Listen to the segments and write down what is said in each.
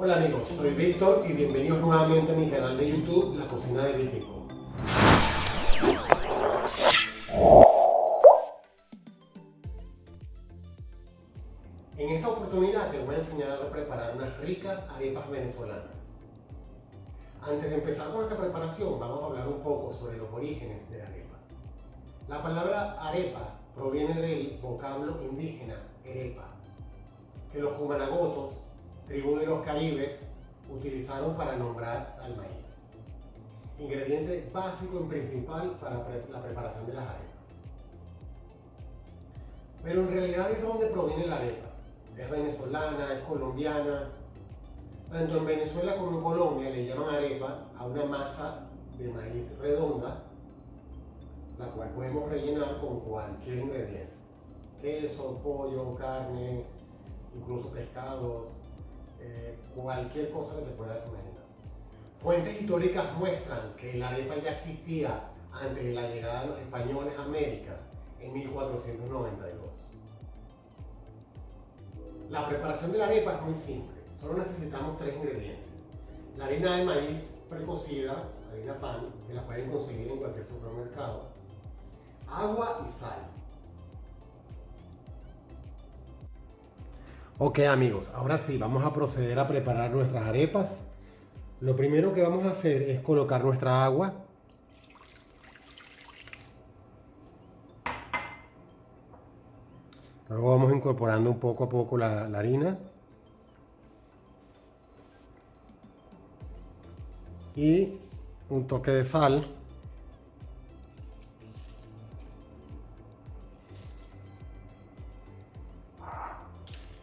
Hola amigos, soy Víctor y bienvenidos nuevamente a mi canal de YouTube, La Cocina de Vítico. En esta oportunidad te voy a enseñar a preparar unas ricas arepas venezolanas. Antes de empezar con esta preparación, vamos a hablar un poco sobre los orígenes de la arepa. La palabra arepa proviene del vocablo indígena arepa, que los cumanagotos, tribu de los caribes, utilizaron para nombrar al maíz, ingrediente básico y principal para la preparación de las arepas. Pero en realidad, ¿de dónde proviene la arepa? ¿Es venezolana? ¿Es colombiana? Tanto en Venezuela como en Colombia le llaman arepa a una masa de maíz redonda, la cual podemos rellenar con cualquier ingrediente: queso, pollo, carne, incluso pescados, cualquier cosa que te puedas imaginar. Fuentes históricas muestran que la arepa ya existía antes de la llegada de los españoles a América en 1492. La preparación de la arepa es muy simple. Solo necesitamos 3 ingredientes: la harina de maíz precocida, harina pan, que la pueden conseguir en cualquier supermercado, agua y sal. Ok amigos, ahora sí, vamos a proceder a preparar nuestras arepas. Lo primero que vamos a hacer es colocar nuestra agua. Luego vamos incorporando un poco a poco la harina. Y un toque de sal.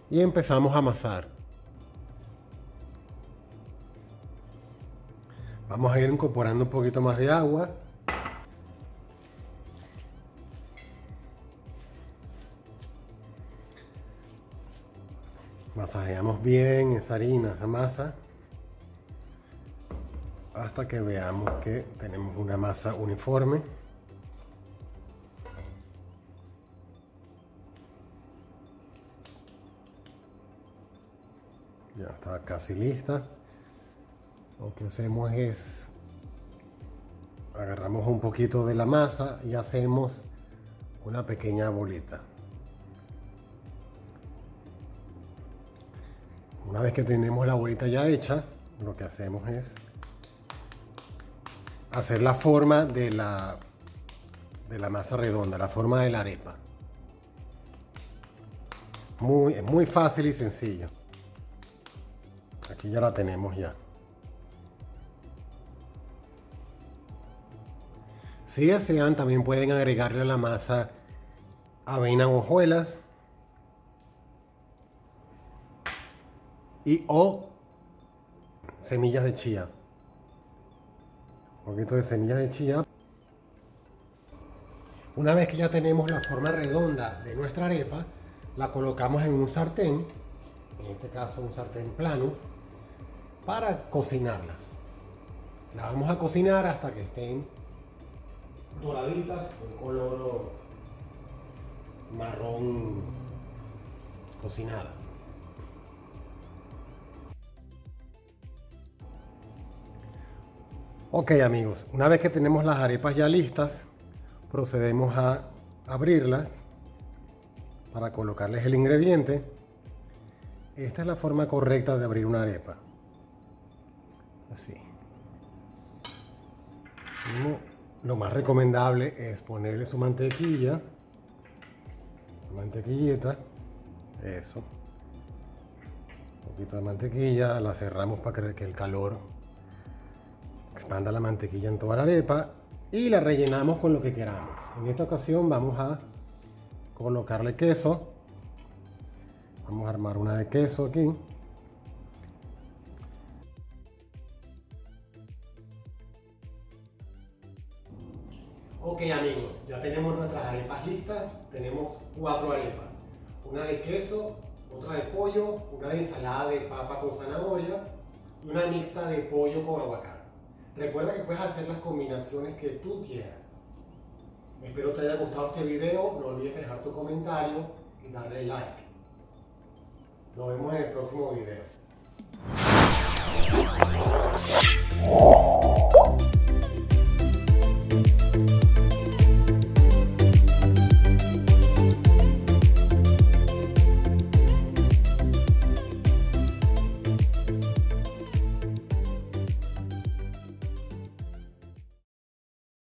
Y empezamos a amasar. Vamos a ir incorporando un poquito más de agua. Masajeamos bien esa harina, esa masa, hasta que veamos que tenemos una masa uniforme. Ya está casi lista. Lo que hacemos es agarramos un poquito de la masa y hacemos una pequeña bolita. Una vez que tenemos la bolita ya hecha, lo que hacemos es hacer la forma de la masa redonda, la forma de la arepa. Es muy fácil y sencillo. Aquí ya la tenemos ya. Si desean, también pueden agregarle a la masa avena en hojuelas o semillas de chía. Un poquito de semillas de chía. Una vez que ya tenemos la forma redonda de nuestra arepa, la colocamos en un sartén, en este caso un sartén plano, para cocinarlas. Las vamos a cocinar hasta que estén doraditas, con color marrón cocinada. Ok amigos, una vez que tenemos las arepas ya listas, procedemos a abrirlas para colocarles el ingrediente. Esta es la forma correcta de abrir una arepa. Así. Lo más recomendable es ponerle su mantequilla, mantequillita, eso, un poquito de mantequilla, la cerramos para que el calor expanda la mantequilla en toda la arepa y la rellenamos con lo que queramos. En esta ocasión vamos a colocarle queso. Vamos a armar una de queso aquí. Ok amigos, ya tenemos nuestras arepas listas. Tenemos 4 arepas. Una de queso, otra de pollo, una de ensalada de papa con zanahoria y una mixta de pollo con aguacate. Recuerda que puedes hacer las combinaciones que tú quieras. Espero te haya gustado este video. No olvides dejar tu comentario y darle like. Nos vemos en el próximo video.